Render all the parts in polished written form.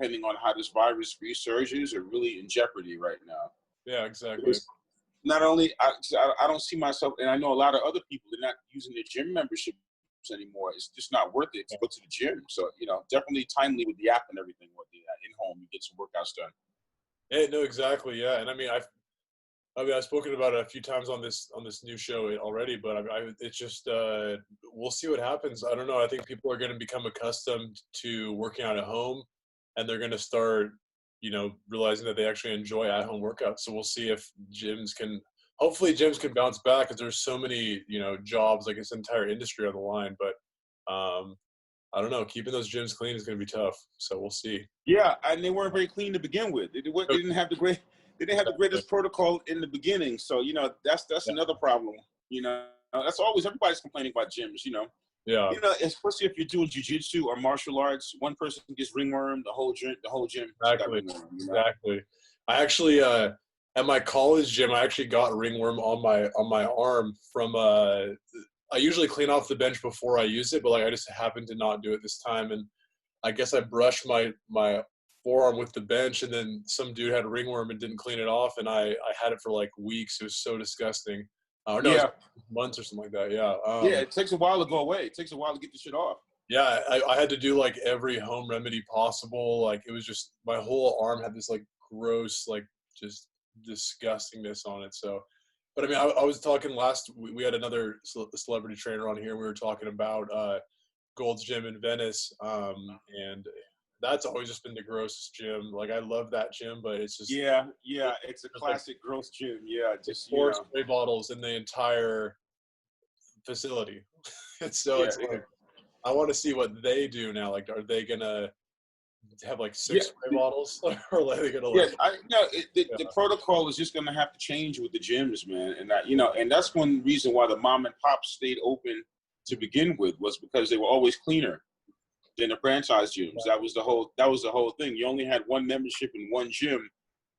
depending on how this virus resurges, are really in jeopardy right now. Yeah, exactly. Because not only I don't see myself, and I know a lot of other people, they're not using their gym memberships anymore. It's just not worth it to go to the gym. So, definitely timely with the app and everything. With the in-home, you get some workouts done. Yeah, no, exactly. Yeah, and I mean, I've spoken about it a few times on this new show already, but it's just we'll see what happens. I don't know. I think people are going to become accustomed to working out at home, and they're going to start, realizing that they actually enjoy at-home workouts. So we'll see if hopefully gyms can bounce back, because there's so many jobs, like this entire industry on the line. But I don't know. Keeping those gyms clean is going to be tough. So we'll see. Yeah, and they weren't very clean to begin with. They didn't have the great. They didn't have the greatest protocol in the beginning, so that's another problem. That's always everybody's complaining about gyms. Yeah. Especially if you're doing jiu-jitsu or martial arts, one person gets ringworm, the whole gym. Exactly. Ringworm, Exactly. I actually at my college gym, I actually got ringworm on my arm from I usually clean off the bench before I use it, but I just happened to not do it this time, and I guess I brushed my forearm with the bench, and then some dude had ringworm and didn't clean it off, and I had it for like weeks. It was so disgusting. Or no, it was months or something like that. Yeah. It takes a while to go away. It takes a while to get the shit off. Yeah, I had to do like every home remedy possible. Like it was just, my whole arm had this like gross, like just disgustingness on it. So, but I mean, I was talking we had another celebrity trainer on here. We were talking about Gold's Gym in Venice, and that's always just been the grossest gym. Like I love that gym, but it's just it's a classic gross gym. Yeah, just 4 spray bottles in the entire facility. It's like, I want to see what they do now. Like, are they gonna have like 6 spray bottles, or are they gonna? The protocol is just gonna have to change with the gyms, man. And and that's one reason why the mom and pop stayed open to begin with, was because they were always cleaner than the franchise gyms. That was the whole thing. You only had one membership in one gym,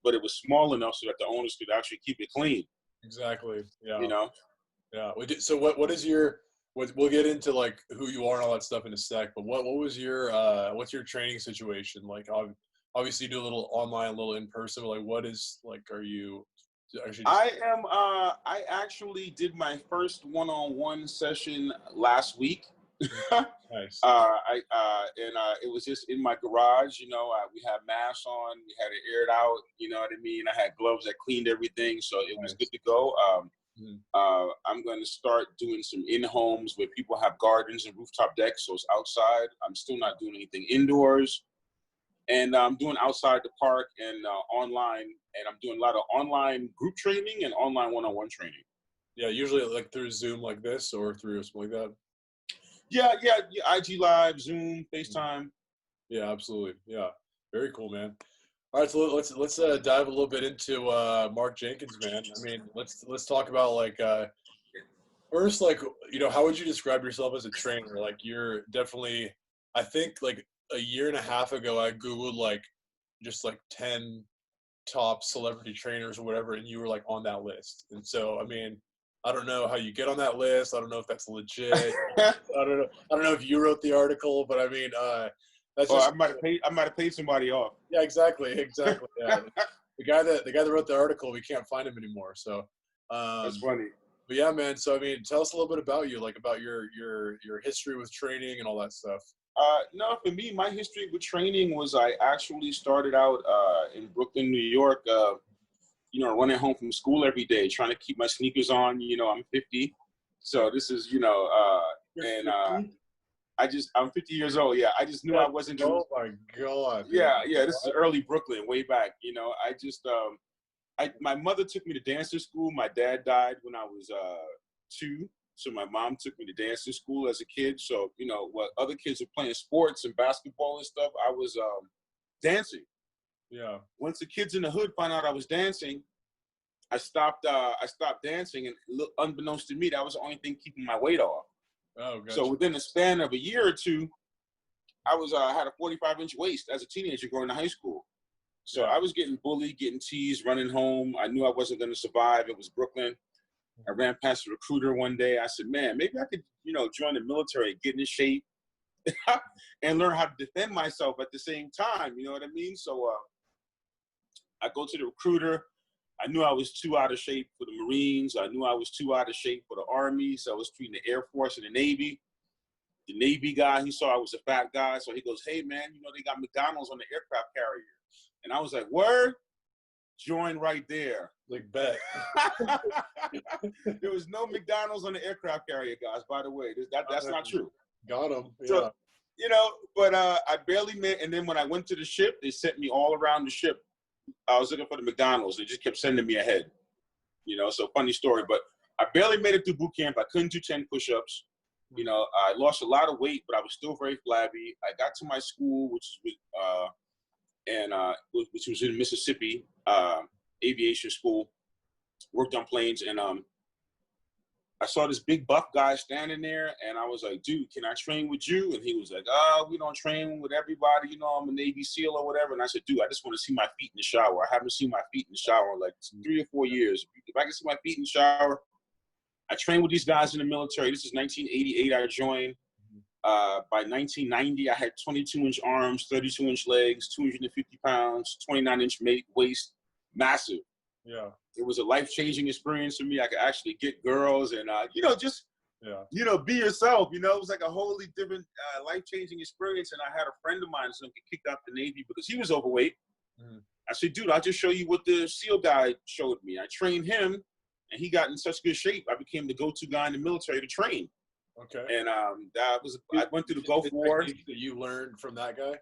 but it was small enough so that the owners could actually keep it clean. Exactly. Yeah. Yeah. So what is your? We'll get into like who you are and all that stuff in a sec. But what was your what's your training situation like? Obviously, you do a little online, a little in person. But like, what is like? Are you actually? I actually did my first one-on-one session last week. Nice. It was just in my garage. We had masks on, we had it aired out. You know what I mean? I had gloves that cleaned everything, so it was good to go. I'm going to start doing some in-homes where people have gardens and rooftop decks, so it's outside. I'm still not doing anything indoors, and I'm doing outside the park and online. And I'm doing a lot of online group training and online one-on-one training. Yeah, usually like through Zoom like this, or through something like that. Yeah, IG Live, Zoom, FaceTime. Yeah, absolutely. Yeah, very cool, man. All right, so let's dive a little bit into Mark Jenkins, man. I mean, let's talk about like first, like how would you describe yourself as a trainer? Like you're definitely, I think like a year and a half ago, I googled like just like 10 top celebrity trainers or whatever, and you were like on that list. And so, I mean, I don't know how you get on that list. I don't know if that's legit. I don't know if you wrote the article, but I mean, that's just. I might have paid somebody off. Yeah, exactly. Yeah. the guy that wrote the article, we can't find him anymore. So. That's funny. But yeah, man. So I mean, tell us a little bit about you, like about your history with training and all that stuff. No, for me, my history with training was I actually started out in Brooklyn, New York. Running home from school every day, trying to keep my sneakers on. I'm 50, so this is I'm 50 years old. Yeah, I just knew I wasn't gonna. Oh my God. Yeah. This is early Brooklyn, way back. I just my mother took me to dancing school. My dad died when I was 2, so my mom took me to dancing school as a kid. So while other kids were playing sports and basketball and stuff, I was dancing. Yeah. Once the kids in the hood found out I was dancing, I stopped dancing, and unbeknownst to me, that was the only thing keeping my weight off. Oh, gotcha. So within a span of a year or two, I had a 45-inch waist as a teenager going to high school. So I was getting bullied, getting teased, running home. I knew I wasn't going to survive. It was Brooklyn. I ran past a recruiter one day. I said, man, maybe I could, join the military, get in shape, and learn how to defend myself at the same time. You know what I mean? So I go to the recruiter. I knew I was too out of shape for the Marines. I knew I was too out of shape for the Army. So I was between the Air Force and the Navy. The Navy guy, he saw I was a fat guy. So he goes, hey, man, you know, they got McDonald's on the aircraft carrier. And I was like, word? Join right there. Like, bet. There was no McDonald's on the aircraft carrier, guys, by the way. That's not true. Got him. Yeah. So, you know, but I barely made, and then when I went to the ship, they sent me all around the ship. I was looking for the McDonald's. They just kept sending me ahead. You know, so funny story. But I barely made it through boot camp. I couldn't do 10 push-ups. You know, I lost a lot of weight, but I was still very flabby. I got to my school, which was in Mississippi, aviation school. Worked on planes, and I saw this big buff guy standing there, and I was like, dude, can I train with you? And he was like, we don't train with everybody. You know, I'm a Navy SEAL or whatever. And I said, dude, I just want to see my feet in the shower. I haven't seen my feet in the shower in like 3 or 4 years. If I can see my feet in the shower, I trained with these guys in the military. This is 1988 I joined. By 1990, I had 22-inch arms, 32-inch legs, 250 pounds, 29-inch waist, massive. Yeah. It was a life-changing experience for me. I could actually get girls and, you know, just, you know, be yourself. You know, it was like a wholly different life-changing experience. And I had a friend of mine who kicked out the Navy because he was overweight. I said, dude, I'll just show you what the SEAL guy showed me. I trained him, and he got in such good shape. I became the go-to guy in the military to train. Okay. And I went through the Gulf War. That you learned from that guy?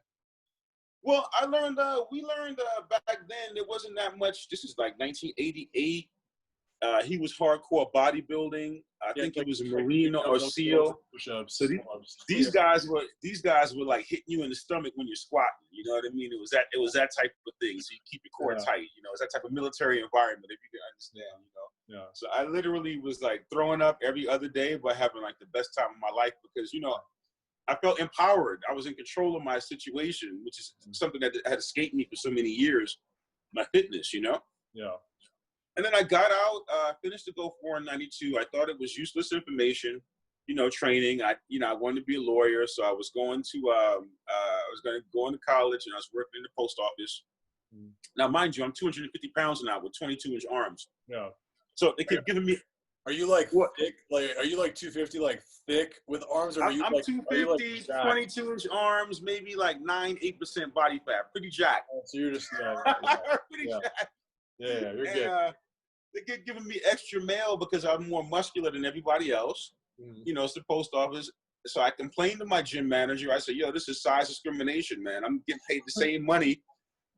Well, we learned back then there wasn't that much. This is like 1988. He was hardcore bodybuilding. I think he was a Marine or SEAL. So these guys were like hitting you in the stomach when you're squatting. You know what I mean? It was that type of thing. So you keep your core tight. You know, it's that type of military environment, if you can understand. You know. Yeah. So I literally was like throwing up every other day, but having like the best time of my life because, you know, I felt empowered. I was in control of my situation, which is something that had escaped me for so many years, my fitness, you know? Yeah. And then I got out, finished the Gulf War in 92. I thought it was useless information, you know, training. I wanted to be a lawyer. So I was going to go into college and I was working in the post office. Now, mind you, I'm 250 pounds now with 22-inch arms. Yeah. So they kept giving me. Are you like thick? Like, are you like 250, like thick with arms? Or are you I'm like 250, 22-inch arms, maybe like 9-8% body fat, pretty jacked. So you're just pretty jacked. Yeah, you're good. They kept giving me extra mail because I'm more muscular than everybody else. You know, it's the post office. So I complained to my gym manager. I said, yo, this is size discrimination, man. I'm getting paid the same money,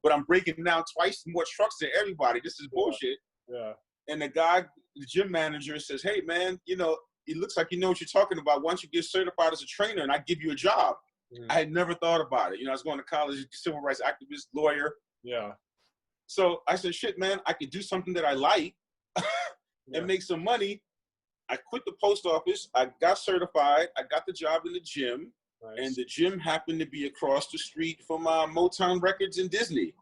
but I'm breaking down twice more trucks than everybody. This is bullshit. Yeah. And the gym manager says, hey, man, you know, it looks like you know what you're talking about. Why don't you get certified as a trainer and I give you a job? I had never thought about it. You know, I was going to college, civil rights activist, lawyer. Yeah. So I said, shit, man, I could do something that I like and make some money. I quit the post office. I got certified. I got the job in the gym. Nice. And the gym happened to be across the street from Motown Records and Disney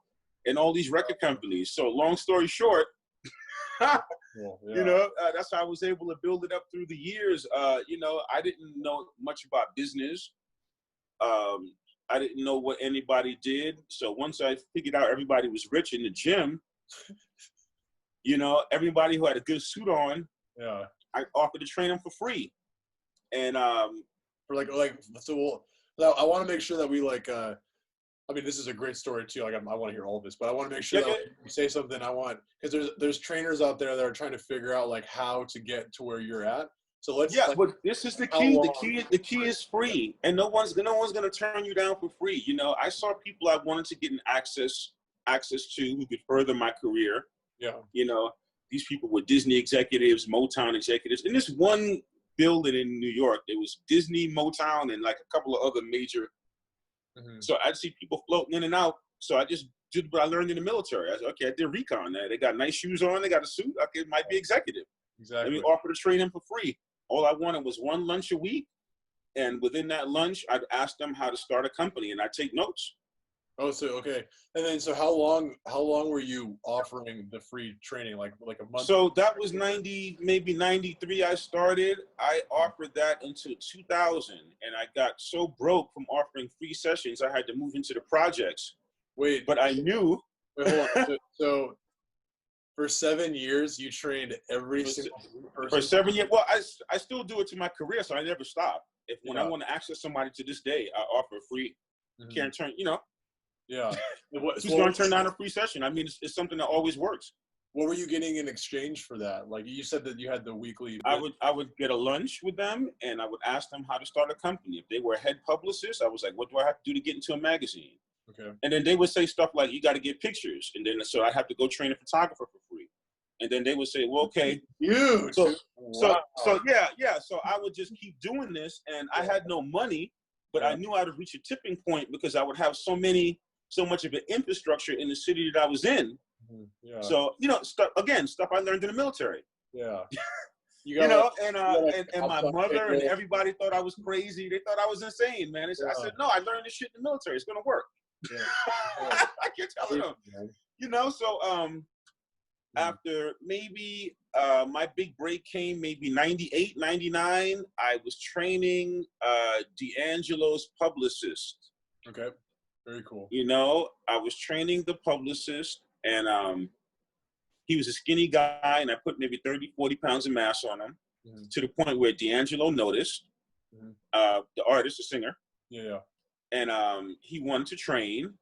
and all these record companies. So long story short, you know, that's how I was able to build it up through the years. You know, I didn't know much about business. I didn't know what anybody did. So once I figured out everybody was rich in the gym, you know, everybody who had a good suit on, I offered to train them for free. And for so I want to make sure that we I mean, this is a great story too. Like, I want to hear all of this, but I want to make sure that you say something. Because there's trainers out there that are trying to figure out like how to get to where you're at. So let's. Yeah, but this is the key. The key is free, and no one's gonna turn you down for free. You know, I saw people I wanted to get an access to who could further my career. Yeah. You know, these people were Disney executives, Motown executives. In this one building in New York, there was Disney, Motown, and like a couple of other major. So I'd see people floating in and out. So I just did what I learned in the military. I said, okay, I did recon. They got nice shoes on. They got a suit. Okay, it might be executive. Exactly. Let me offer to train them for free. All I wanted was one lunch a week. And within that lunch, I'd ask them how to start a company, and I'd take notes. Oh, so okay. And then so how long were you offering the free training? Like a month? So that was 90, maybe 93 I started. I offered that until 2000, and I got so broke from offering free sessions, I had to move into the projects. Wait, But I knew wait, hold on. So for 7 years, you trained every single for person? 7 years, well, I still do it to my career, so I never stop. When I Yeah. want to access somebody to this day, I offer free. Can't turn, Yeah. who's going to turn down a free session? I mean, it's something that always works. What were you getting in exchange for that? Like you said that you had the weekly. I would get a lunch with them, and I would ask them how to start a company. If they were a head publicist, I was like, what do I have to do to get into a magazine? Okay. And then they would say stuff like, you got to get pictures. And then so I have to go train a photographer for free. And then they would say, well, okay. Huge. So Wow. yeah. So I would just keep doing this, and I had no money, but I knew how to reach a tipping point because I would have so much of an infrastructure in the city that I was in. Yeah. So, stuff I learned in the military. Yeah. And my mother and everybody thought I was crazy. They thought I was insane, man. I said, no, I learned this shit in the military. It's going to work. Yeah. I kept telling them, so after maybe my big break came maybe 98, 99, I was training D'Angelo's publicist. Okay. Very cool. I was training the publicist, and he was a skinny guy, and I put maybe 30, 40 pounds of mass on him to the point where D'Angelo noticed, the artist, the singer. Yeah. And he wanted to train.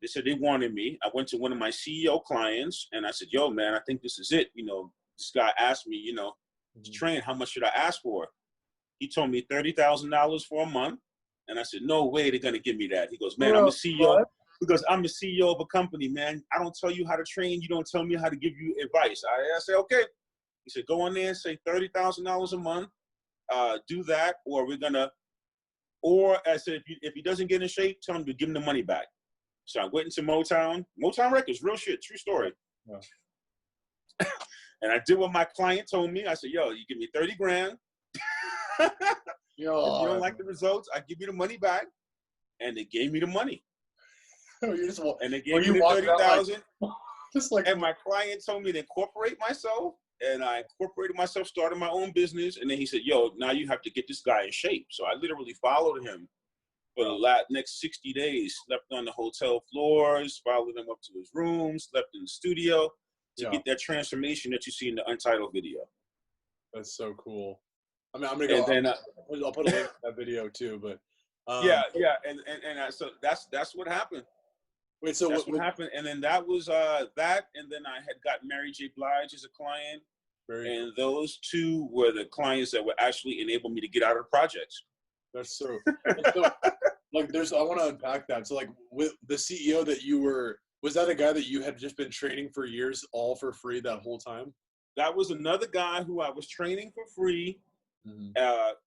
They said they wanted me. I went to one of my CEO clients, and I said, yo, man, I think this is it. This guy asked me, to train. How much should I ask for? He told me $30,000 for a month. And I said, no way they're going to give me that. He goes, man, I'm a CEO. He goes, I'm the CEO of a company, man. I don't tell you how to train. You don't tell me how to give you advice. I said, okay. He said, go on there and say $30,000 a month. Do that, or I said, if he doesn't get in shape, tell him to give him the money back. So I went into Motown Records, real shit, true story. Yeah. And I did what my client told me. I said, yo, you give me 30 grand. If you don't like the results, I give you the money back. And they gave me the money. And they gave me the 30,000. And my client told me to incorporate myself. And I incorporated myself, started my own business. And then he said, yo, now you have to get this guy in shape. So I literally followed him for the next 60 days, slept on the hotel floors, followed him up to his room, slept in the studio to get that transformation that you see in the Untitled video. That's so cool. I mean, I'm gonna go. And then I'll put a link to that video too. But so that's what happened. Wait, so what happened? And then that was that. And then I had got Mary J. Blige as a client, and those two were the clients that would actually enable me to get out of the projects. That's so. Like, I want to unpack that. So, like, with the CEO that you were, was that a guy that you had just been training for years, all for free that whole time? That was another guy who I was training for free.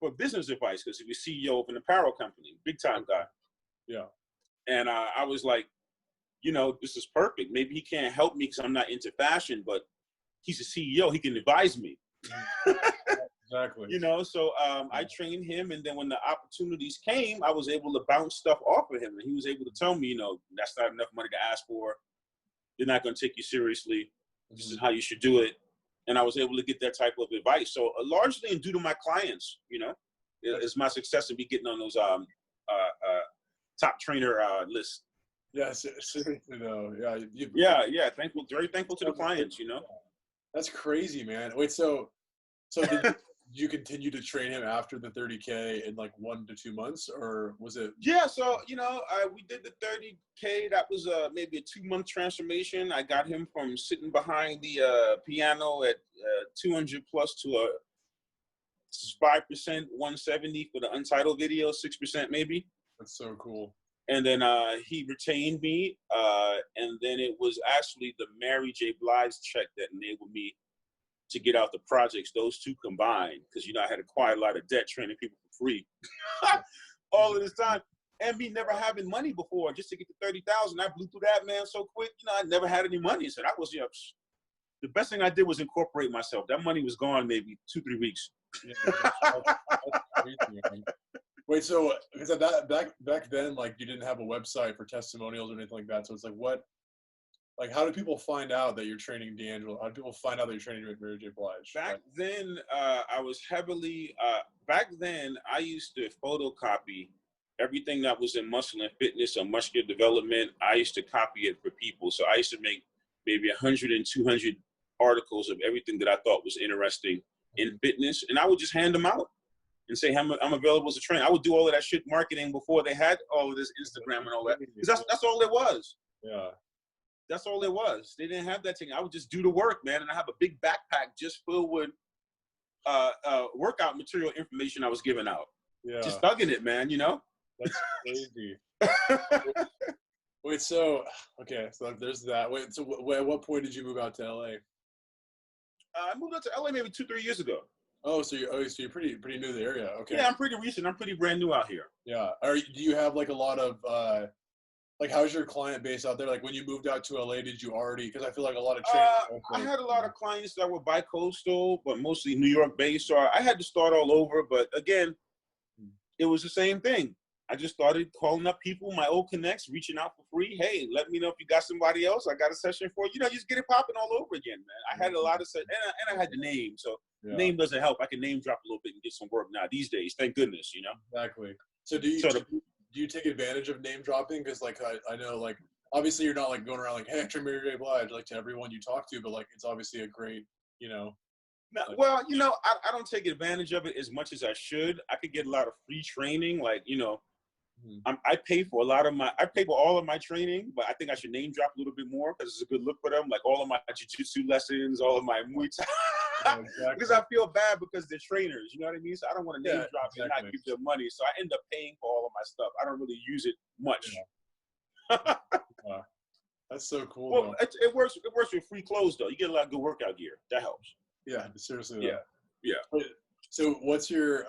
For business advice, because he was CEO of an apparel company, big time guy. Yeah. And I was like, this is perfect. Maybe he can't help me because I'm not into fashion, but he's a CEO. He can advise me. Exactly. So I trained him, and then when the opportunities came, I was able to bounce stuff off of him, and he was able to tell me, that's not enough money to ask for. They're not going to take you seriously. This is how you should do it. And I was able to get that type of advice. So largely due to my clients, it's my success in me getting on those top trainer lists. Yeah, seriously though. Yeah. Thankful, very thankful to the clients. That's crazy, man. Wait, so did you continue to train him after the 30K in like 1 to 2 months, or was it? Yeah, so we did the 30K. That was maybe a 2-month transformation. I got him from sitting behind the piano at 200 plus to a 5%, 170 for the Untitled video, 6% maybe. That's so cool. And then he retained me, and then it was actually the Mary J. Blige check that enabled me to get out the projects, those two combined, because I had acquired a lot of debt training people for free all of this time, and me never having money before just to get to 30,000. I blew through that, man, so quick. I never had any money, so that was the best thing I did was incorporate myself. That money was gone maybe 2-3 weeks. Yeah, that's crazy, man. Wait, so because that back then, like you didn't have a website for testimonials or anything like that. So it's like what, like how do people find out that you're training D'Angelo? How do people find out that you're training Mary J. Blige? Back then, I was heavily. Back then, I used to photocopy everything that was in muscle and fitness or muscular development. I used to copy it for people. So I used to make maybe 100 and 200 articles of everything that I thought was interesting in fitness, and I would just hand them out and say I'm available as a trainer. I would do all of that shit marketing before they had all of this Instagram and all that, because that's all it was. Yeah. That's all it was. They didn't have that thing. I would just do the work, man, and I have a big backpack just filled with workout material information I was giving out. Yeah. Just thugging it, man, you know? That's crazy. Wait, so, okay, so there's that. Wait, so at what point did you move out to LA? I moved out to LA maybe 2-3 years ago. Oh, so you're pretty new to the area. Okay. Yeah, I'm pretty recent. I'm pretty brand new out here. Yeah. Do you have like a lot of like how's your client base out there? Like when you moved out to LA, did you already? Because I feel like a lot of trainers. I had a lot of clients that were bi-coastal, but mostly New York based. So I had to start all over. But again, it was the same thing. I just started calling up people, my old connects, reaching out for free. Hey, let me know if you got somebody else. I got a session for you. You know, just get it popping all over again, man. I had a lot of and I had the name, so the name doesn't help. I can name drop a little bit and get some work now these days. Thank goodness, you know. Exactly. So do you take advantage of name dropping? Because like I know like obviously you're not like going around like, hey, I train Mary J. Blige like to everyone you talk to, but like it's obviously a great, you know. No, well, you know, I don't take advantage of it as much as I should. I could get a lot of free training, like, you know. I pay for all of my training, but I think I should name drop a little bit more because it's a good look for them. Like all of my jiu-jitsu lessons, all of my Muay Thai, exactly. Because I feel bad because they're trainers, you know what I mean? So I don't want to name drop and not give them money. So I end up paying for all of my stuff. I don't really use it much. Yeah. That's so cool. Well, it works. It works with free clothes though. You get a lot of good workout gear. That helps. Yeah, seriously. Yeah. So what's your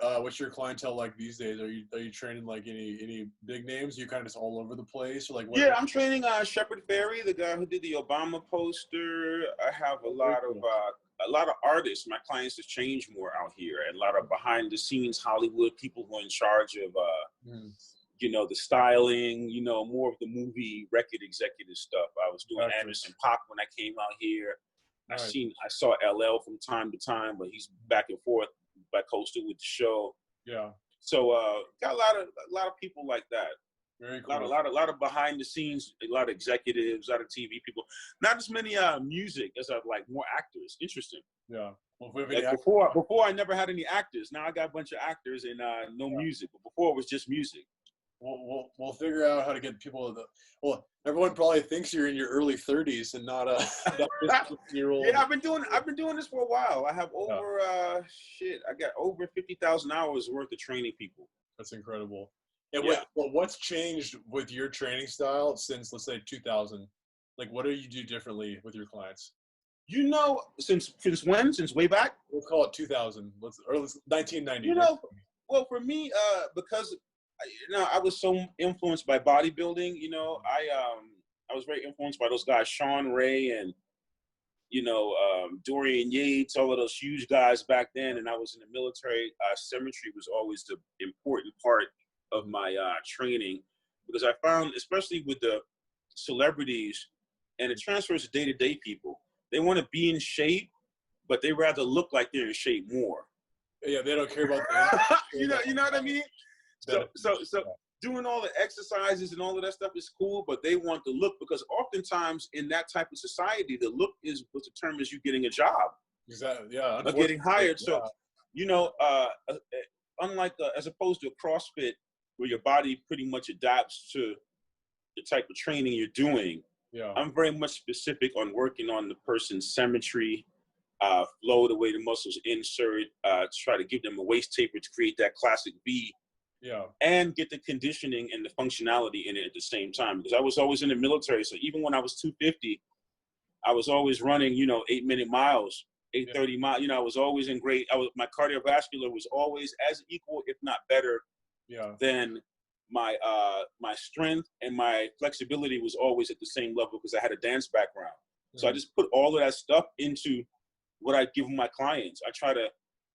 clientele like these days? Are you training like any big names? Are you kind of just all over the place, or like? Yeah, I'm training Shepard Fairey, the guy who did the Obama poster. I have a lot of artists. My clients have changed more out here, and a lot of behind the scenes Hollywood people who are in charge of you know, the styling. You know, more of the movie record executive stuff. I was doing Anderson .Paak when I came out here. Nice. I saw LL from time to time, but he's back and forth by coastal with the show. Yeah. So got a lot of people like that. Very cool. A lot of behind the scenes, a lot of executives, a lot of TV people. Not as many music as like more actors. Interesting. Yeah. Well, like before I never had any actors. Now I got a bunch of actors and no music. But before it was just music. We'll figure out how to get people to well, everyone probably thinks you're in your early 30s and not a 50-year-old. Yeah, I've been doing this for a while. I have over I got over 50,000 hours worth of training people. That's incredible. And what's changed with your training style since, let's say, 2000? Like, what do you do differently with your clients? You know, since when? Since way back? We'll call it 2000. Let's 1990. You know, well, for me, because you know, I was so influenced by bodybuilding. You know, I was very influenced by those guys, Sean Ray and, you know, Dorian Yates, all of those huge guys back then. And I was in the military. Symmetry was always the important part of my training, because I found, especially with the celebrities and it transfers to day-to-day people, they want to be in shape, but they rather look like they're in shape more. Yeah, they don't care about that. you know what I mean? So doing all the exercises and all of that stuff is cool, but they want the look, because oftentimes in that type of society, the look is what determines you getting a job. Exactly. Yeah. Or getting hired. So, you know, unlike as opposed to a CrossFit where your body pretty much adapts to the type of training you're doing. Yeah. I'm very much specific on working on the person's symmetry, flow, the way the muscles insert, try to give them a waist taper to create that classic V. Yeah. And get the conditioning and the functionality in it at the same time. Because I was always in the military. So even when I was 250, I was always running, you know, 8-minute miles, 8:30 miles. You know, I was always in great. My cardiovascular was always as equal, if not better, than my my strength, and my flexibility was always at the same level because I had a dance background. So I just put all of that stuff into what I give my clients. I try to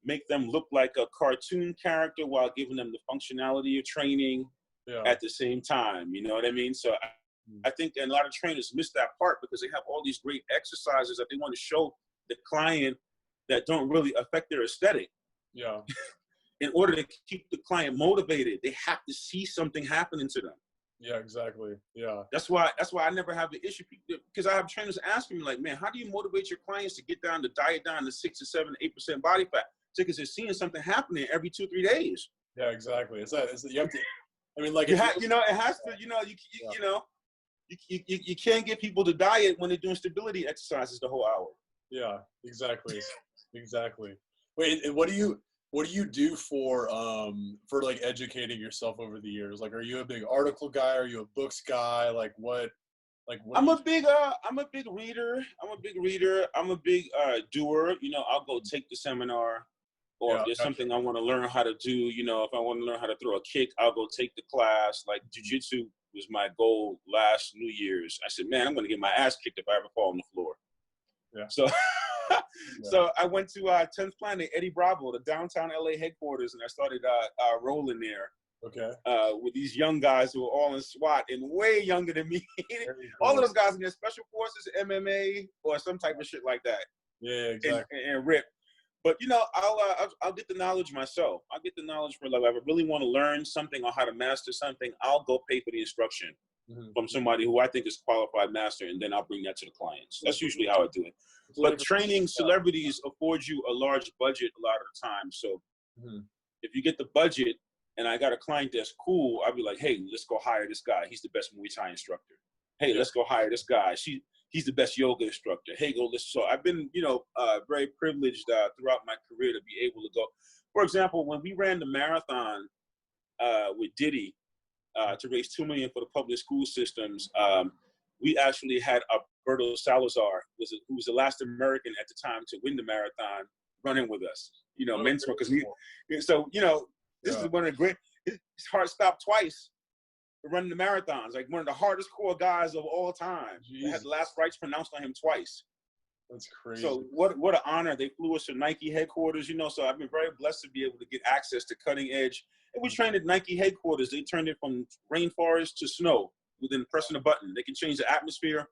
make them look like a cartoon character while giving them the functionality of training at the same time. You know what I mean? So I think a lot of trainers miss that part because they have all these great exercises that they want to show the client that don't really affect their aesthetic. Yeah. In order to keep the client motivated, they have to see something happening to them. Yeah, exactly. Yeah. That's why I never have the issue, because I have trainers asking me like, man, how do you motivate your clients to get down to diet down to 6 to 7, 8% body fat? Because they're seeing something happening every 2-3 days. Yeah, exactly. It's you have to. I mean, like it has to. You can't get people to diet when they're doing stability exercises the whole hour. Yeah, exactly. Exactly. Wait, and what do you do for like educating yourself over the years? Like, are you a big article guy? Are you a books guy? Like what I'm a big reader. I'm a big doer. You know, I'll go take the seminar, or if there's something I want to learn how to do, you know, if I want to learn how to throw a kick, I'll go take the class. Like jiu-jitsu was my goal last New Year's. I said, man, I'm going to get my ass kicked if I ever fall on the floor. Yeah. So so I went to 10th Planet, Eddie Bravo, the downtown LA headquarters, and I started rolling there. Okay. With these young guys who were all in SWAT and way younger than me. Cool. All of those guys in their special forces, MMA, or some type of shit like that. Yeah, exactly. And rip. But you know, I'll get the knowledge myself. I'll get the knowledge for, like, if I really want to learn something or how to master something, I'll go pay for the instruction from somebody who I think is qualified master, and then I'll bring that to the clients. That's usually how I do it. But training celebrities affords you a large budget a lot of the time. So if you get the budget, and I got a client that's cool, I'll be like, hey, let's go hire this guy. He's the best Muay Thai instructor. Hey, let's go hire this guy. He's the best yoga instructor. Hey, go listen. So I've been, very privileged throughout my career to be able to go. For example, when we ran the marathon with Diddy to raise $2 million for the public school systems, we actually had Alberto Salazar, who was the last American at the time to win the marathon, running with us. You know, mentor, because this is one of the great. His heart stopped twice for running the marathons. Like one of the hardest core guys of all time. They had the last rites pronounced on him twice. That's crazy. So what an honor. They flew us to Nike headquarters. You know, so I've been very blessed to be able to get access to cutting edge. And we trained at Nike headquarters. They turned it from rainforest to snow within pressing a button. They can change the atmosphere.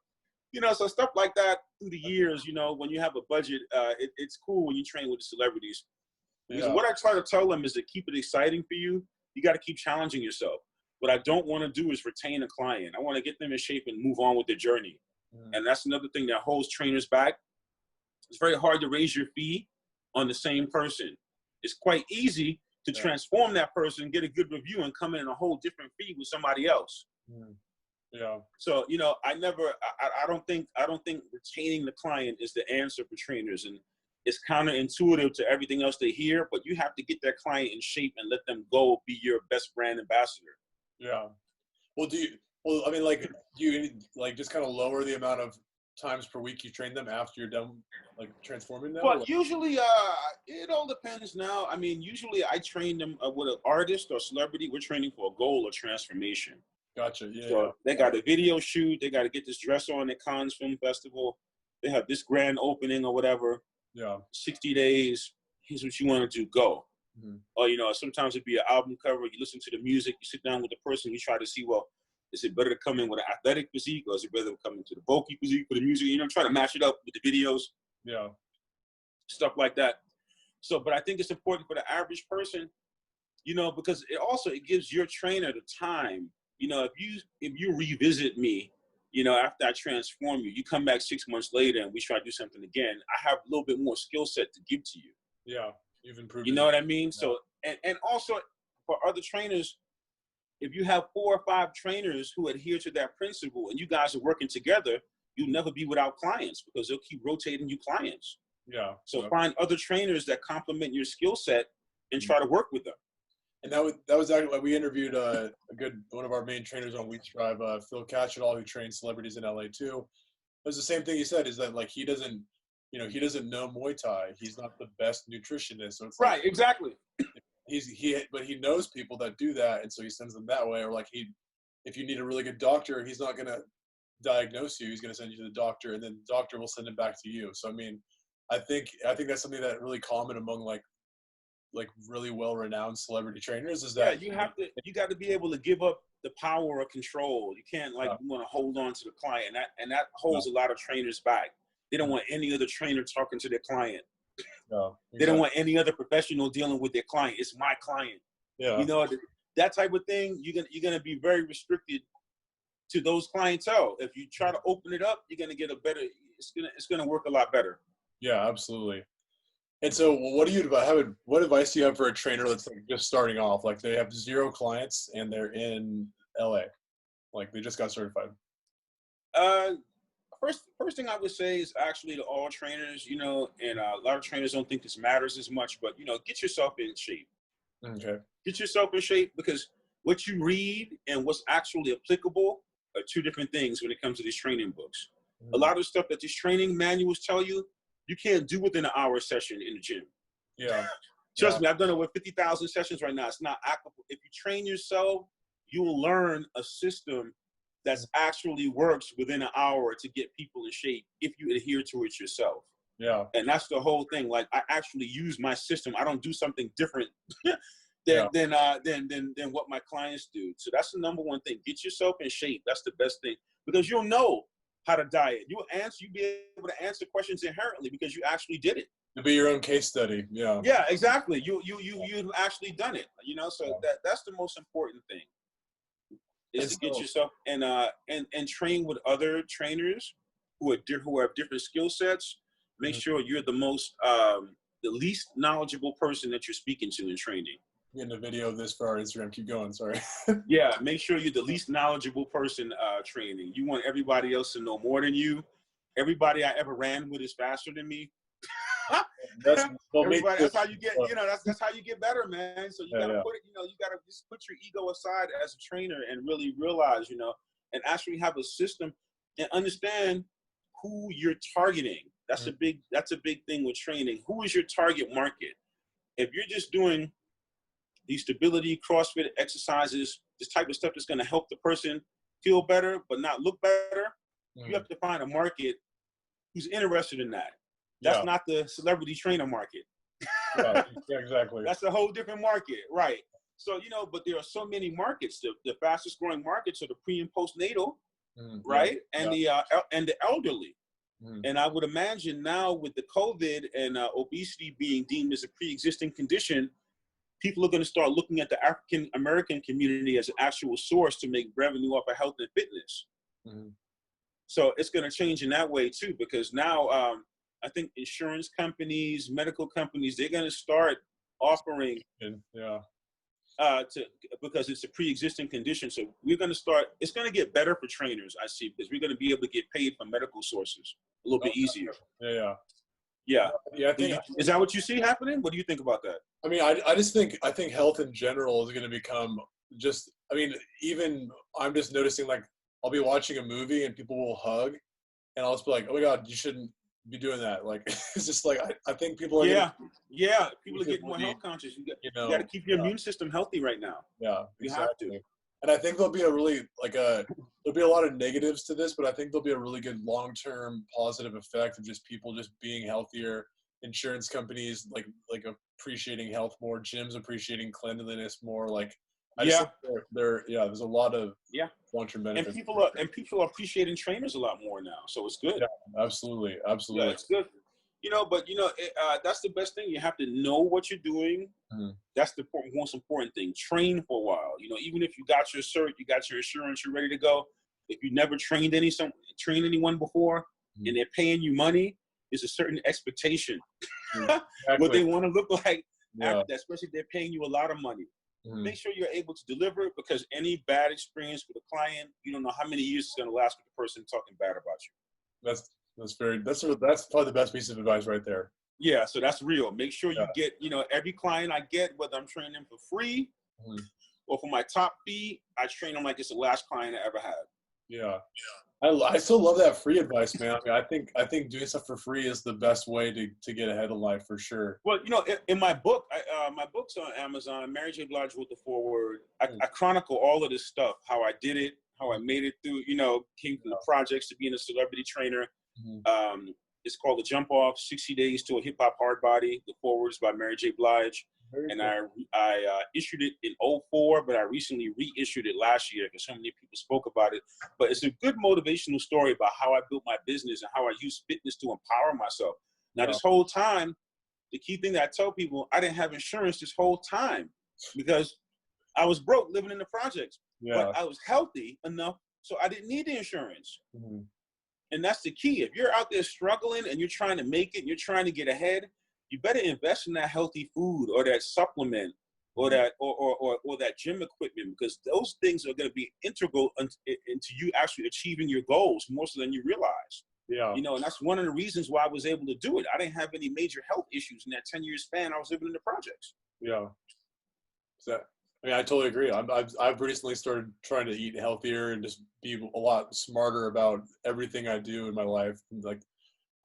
You know, so stuff like that through the years. You know, when you have a budget, it's cool when you train with the celebrities. Because what I try to tell them is to keep it exciting for you. You got to keep challenging yourself. What I don't want to do is retain a client. I want to get them in shape and move on with their journey. And that's another thing that holds trainers back. It's very hard to raise your fee on the same person. It's quite easy to transform that person, get a good review, and come in a whole different fee with somebody else. Yeah. So, you know, I don't think retaining the client is the answer for trainers. And it's counterintuitive to everything else they hear, but you have to get that client in shape and let them go be your best brand ambassador. Yeah. Well, do you just kind of lower the amount of times per week you train them after you're done, like, transforming them? But usually, it all depends now. I mean, usually I train them with an artist or celebrity. We're training for a goal or transformation. Gotcha. Yeah. So they got a video shoot. They got to get this dress on at Cannes Film Festival. They have this grand opening or whatever. Yeah. 60 days. Here's what you want to do. Go. Or, you know, sometimes it'd be an album cover. You listen to the music. You sit down with the person. You try to see, well, is it better to come in with an athletic physique, or is it better to come into the bulky physique for the music? You know, try to match it up with the videos. Yeah. Stuff like that. So, but I think it's important for the average person, you know, because it gives your trainer the time. You know, if you revisit me, you know, after I transform you, you come back 6 months later and we try to do something again, I have a little bit more skill set to give to you. Yeah, you've improved. You know what I mean? Yeah. So, and also for other trainers, if you have 4 or 5 trainers who adhere to that principle and you guys are working together, you'll never be without clients because they'll keep rotating you clients. Yeah. So find other trainers that complement your skill set and try to work with them. And that was actually why we interviewed one of our main trainers on WeStrive, Phil Catchall, who trains celebrities in LA too. It was the same thing he said, is that, like, he doesn't know Muay Thai. He's not the best nutritionist. So it's right, like, exactly. But he knows people that do that, and so he sends them that way. Or like if you need a really good doctor, he's not gonna diagnose you. He's gonna send you to the doctor, and then the doctor will send it back to you. So I mean, I think that's something that really common among, like, like really well-renowned celebrity trainers is Yeah, that you got to be able to give up the power of control. You can't like you want to hold on to the client, and that holds a lot of trainers back. They don't want any other trainer talking to their client. No, exactly. They don't want any other professional dealing with their client. It's my client. Yeah. You know, that type of thing, you're gonna be very restricted to those clientele. If you try to open it up, you're gonna get a better. It's gonna work a lot better. Yeah, absolutely. And so, what what advice do you have for a trainer that's like just starting off? Like they have 0 clients and they're in LA, like they just got certified. First thing I would say is actually to all trainers, you know, and a lot of trainers don't think this matters as much, but you know, get yourself in shape. Okay. Get yourself in shape, because what you read and what's actually applicable are 2 different things when it comes to these training books. A lot of stuff that these training manuals tell you, you can't do within an hour session in the gym. Yeah. Trust me, I've done it with 50,000 sessions right now. It's not applicable. If you train yourself, you will learn a system that actually works within an hour to get people in shape if you adhere to it yourself. Yeah. And that's the whole thing. Like, I actually use my system. I don't do something different than what my clients do. So that's the number one thing. Get yourself in shape. That's the best thing, because you'll know how to diet. You'll be able to answer questions inherently because you actually did it. To be your own case study. Yeah. Yeah, exactly. You've actually done it. You know, so that's the most important thing. Is to get yourself and train with other trainers who have different skill sets. Make sure you're the least knowledgeable person that you're speaking to in training. Getting a video of this for our Instagram. Keep going. Sorry. Yeah, make sure you're the least knowledgeable person training. You want everybody else to know more than you. Everybody I ever ran with is faster than me. That's how you get, you know, that's how you get better, man. So you gotta put it, you know, you gotta just put your ego aside as a trainer and really realize, you know, and actually have a system and understand who you're targeting. That's a big thing with training. Who is your target market? If you're just doing these stability, CrossFit exercises, this type of stuff that's gonna help the person feel better but not look better, you have to find a market who's interested in that. That's not the celebrity trainer market. Yeah, exactly. That's a whole different market, right? So, you know, but there are so many markets. The fastest growing markets are the pre and postnatal, right? And the elderly. And I would imagine now with the COVID and obesity being deemed as a pre-existing condition, people are going to start looking at the African American community as an actual source to make revenue off of health and fitness. So it's going to change in that way too, because now I think insurance companies, medical companies, they're going to start offering because it's a pre-existing condition. So we're going to start, it's going to get better for trainers, I see, because we're going to be able to get paid from medical sources a little bit easier. Yeah. Is that what you see happening? What do you think about that? I mean, I think health in general is going to become just, I mean, even I'm just noticing, like, I'll be watching a movie and people will hug and I'll just be like, oh my God, you shouldn't be doing that. Like, it's just like, I think people are people are getting more health conscious. You got to keep your immune system healthy right now. Yeah, you have to. And I think there'll be there'll be a lot of negatives to this, but I think there'll be a really good long-term positive effect of just people just being healthier, insurance companies like appreciating health more, gyms appreciating cleanliness more. Like, I just think there's a lot of long-term benefits. And people are appreciating trainers a lot more now, so it's good. Yeah, absolutely. Yeah, it's good. You know, but you know, that's the best thing. You have to know what you're doing. That's the most important thing. Train for a while. You know, even if you got your cert, you got your insurance, you're ready to go. If you never trained anyone before, and they're paying you money, there's a certain expectation what they want to look like after that, especially if they're paying you a lot of money. Make sure you're able to deliver, because any bad experience with a client, you don't know how many years it's going to last with the person talking bad about you. That's probably the best piece of advice right there. Yeah, so that's real. Make sure you get, you know, every client I get, whether I'm training them for free or for my top fee, I train them like it's the last client I ever had. Yeah. I still love that free advice, man. I mean, I think doing stuff for free is the best way to get ahead in life, for sure. Well, you know, in my book, my book's on Amazon. Mary J. Blige wrote the foreword. I chronicle all of this stuff, how I did it, how I made it through, you know, came from the projects to being a celebrity trainer. It's called The Jump Off, 60 Days to a Hip Hop Hard Body. The foreword is by Mary J. Blige. And I issued it in '04, but I recently reissued it last year because so many people spoke about it. But it's a good motivational story about how I built my business and how I use fitness to empower myself. Now, this whole time, the key thing that I tell people, I didn't have insurance this whole time because I was broke living in the projects. But I was healthy enough, so I didn't need the insurance. And that's the key. If you're out there struggling and you're trying to make it, and you're trying to get ahead, you better invest in that healthy food or that supplement or that or that gym equipment, because those things are going to be integral into you actually achieving your goals more so than you realize. Yeah. You know, and that's one of the reasons why I was able to do it. I didn't have any major health issues in that 10-year span I was living in the projects. Yeah. So, I mean, I totally agree. I've recently started trying to eat healthier and just be a lot smarter about everything I do in my life. Like,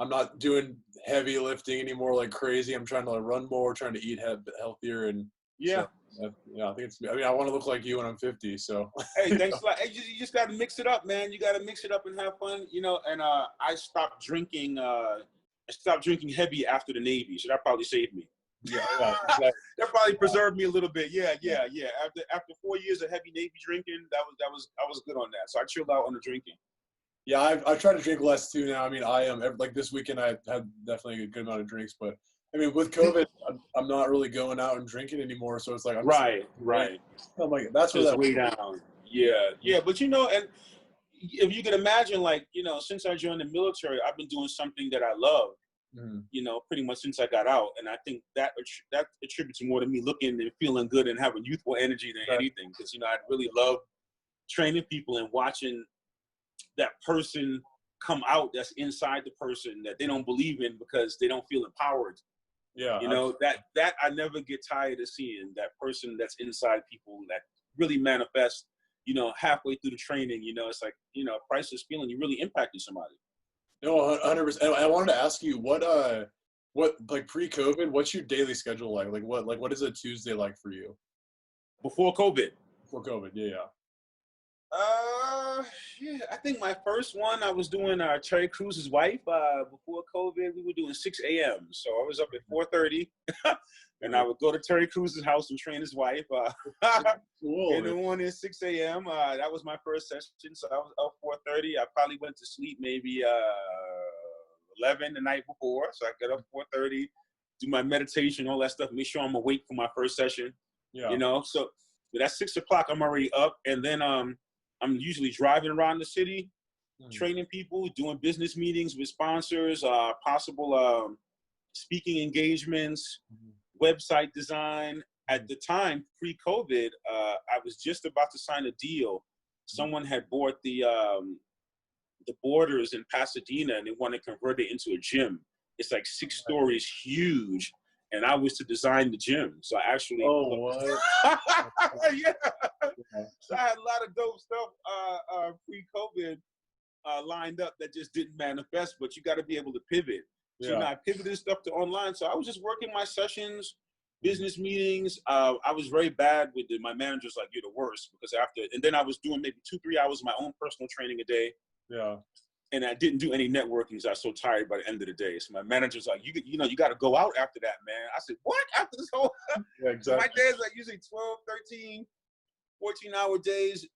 I'm not doing heavy lifting anymore like crazy. I'm trying to run more, trying to eat healthier, and so, I think it's. I mean, I want to look like you when I'm 50. So hey, thanks a lot. Hey, you just got to mix it up, man. You got to mix it up and have fun, you know. And I stopped drinking. I stopped drinking heavy after the Navy, so that probably saved me. Yeah, exactly. That probably preserved me a little bit. Yeah. After 4 years of heavy Navy drinking, I was good on that. So I chilled out on the drinking. Yeah, I try to drink less too now. I mean, I am like this weekend I had definitely a good amount of drinks, but I mean, with COVID, I'm not really going out and drinking anymore. So it's like, I'm right. I'm like, that's where that way down. Yeah. But you know, and if you can imagine, like, you know, since I joined the military, I've been doing something that I love, you know, pretty much since I got out. And I think that attributes more to me looking and feeling good and having youthful energy than anything. Because, you know, I really love training people and watching that person come out that's inside the person that they don't believe in because they don't feel empowered. Yeah. You know, that I never get tired of seeing, that person that's inside people that really manifests, you know, halfway through the training. You know, it's like, you know, a priceless feeling. You really impacted somebody. No, 100%. I wanted to ask you what like pre-COVID, what's your daily schedule like? Like what is a Tuesday like for you? Before COVID. Before COVID, yeah. Yeah, I think my first one, I was doing Terry Cruz's wife. Before COVID, we were doing 6 a.m. So I was up at 4:30, and I would go to Terry Cruz's house and train his wife. Cool, in the morning, 6 a.m. That was my first session. So I was up 4:30. I probably went to sleep maybe 11 the night before. So I got up 4:30, do my meditation, all that stuff. Make sure I'm awake for my first session. Yeah. You know, so at 6 o'clock, I'm already up, and then I'm usually driving around the city, training people, doing business meetings with sponsors, possible speaking engagements, website design. At the time, pre-COVID, I was just about to sign a deal. Someone had bought the Borders in Pasadena, and they want to convert it into a gym. It's like 6 stories, huge. And I was to design the gym. So I actually... Oh, what? Yeah. So I had a lot of dope stuff pre-COVID lined up that just didn't manifest, but you got to be able to pivot. So you know, I pivoted stuff to online. So I was just working my sessions, business meetings. I was very bad with my manager's like, you're the worst, because and then I was doing maybe 2-3 hours of my own personal training a day. Yeah. And I didn't do any networking because I was so tired by the end of the day. So my manager's like, you know, you got to go out after that, man. I said, what? After this whole... Yeah, exactly. So my days like usually 12, 13, 14-hour days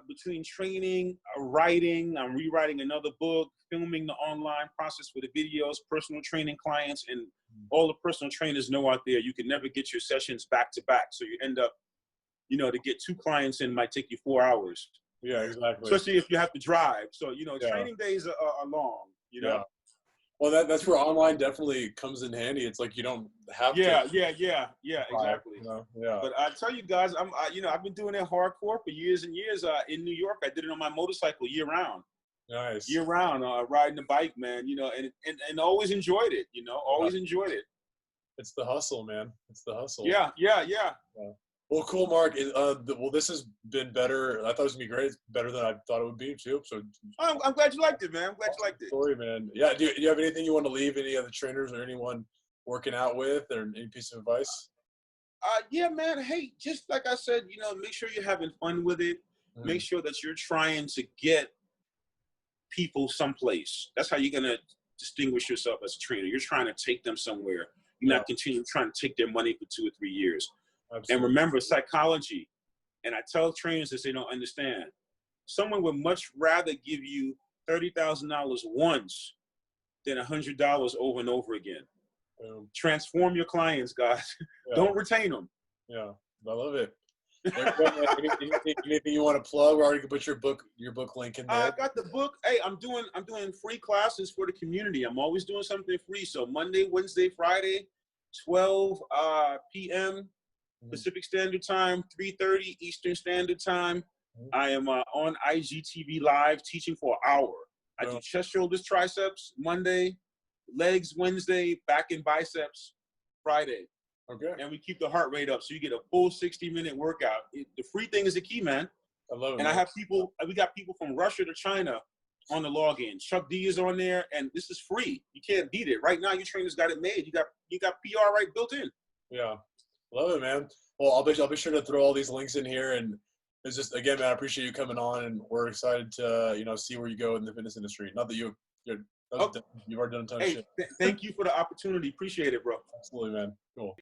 between training, writing. I'm rewriting another book, filming the online process for the videos, personal training clients, and all the personal trainers know out there, you can never get your sessions back to back. So you end up, you know, to get 2 clients in might take you 4 hours. Yeah, exactly. Especially if you have to drive. So, you know, training days are long, you know? Yeah. Well, that's where online definitely comes in handy. It's like you don't have to. Yeah, exactly. You know? Yeah. But I tell you guys, I've been doing it hardcore for years and years. In New York, I did it on my motorcycle year round. Nice. Year round, riding the bike, man. You know, and always enjoyed it. You know, always enjoyed it. It's the hustle, man. It's the hustle. Yeah. Well, cool, Mark. Well, this has been better. I thought it was gonna be great. It's better than I thought it would be too. So I'm glad you liked it, man. I'm glad you liked it. Story, man. Yeah. Do you have anything you want to leave any other trainers or anyone working out with, or any piece of advice? Yeah, man. Hey, just like I said, you know, make sure you're having fun with it. Make sure that you're trying to get people someplace. That's how you're gonna distinguish yourself as a trainer. You're trying to take them somewhere. You're not continuing trying to take their money for 2 or 3 years. Absolutely. And remember, psychology, and I tell trainers this, they don't understand. Someone would much rather give you $30,000 once than $100 over and over again. Transform your clients, guys. Don't retain them. Yeah, I love it. Anything you want to plug, or you can put your book link in there? I got the book. Hey, I'm doing free classes for the community. I'm always doing something free. So Monday, Wednesday, Friday, 12 p.m. Pacific Standard Time, 3:30 Eastern Standard Time. I am on IGTV Live teaching for an hour. I do chest, shoulders, triceps Monday, legs Wednesday, back and biceps Friday. Okay. And we keep the heart rate up, so you get a full 60-minute workout. The free thing is the key, man. I love it. And man. We got people from Russia to China on the login. Chuck D is on there, and this is free. You can't beat it. Right now, your trainers got it made. You got PR right built in. Yeah, love it, man. Well, I'll be sure to throw all these links in here, and it's just, again, man, I appreciate you coming on, and we're excited to see where you go in the fitness industry. Not that you've already done a ton of shit. Thank you for the opportunity. Appreciate it, bro. Absolutely, man. Cool.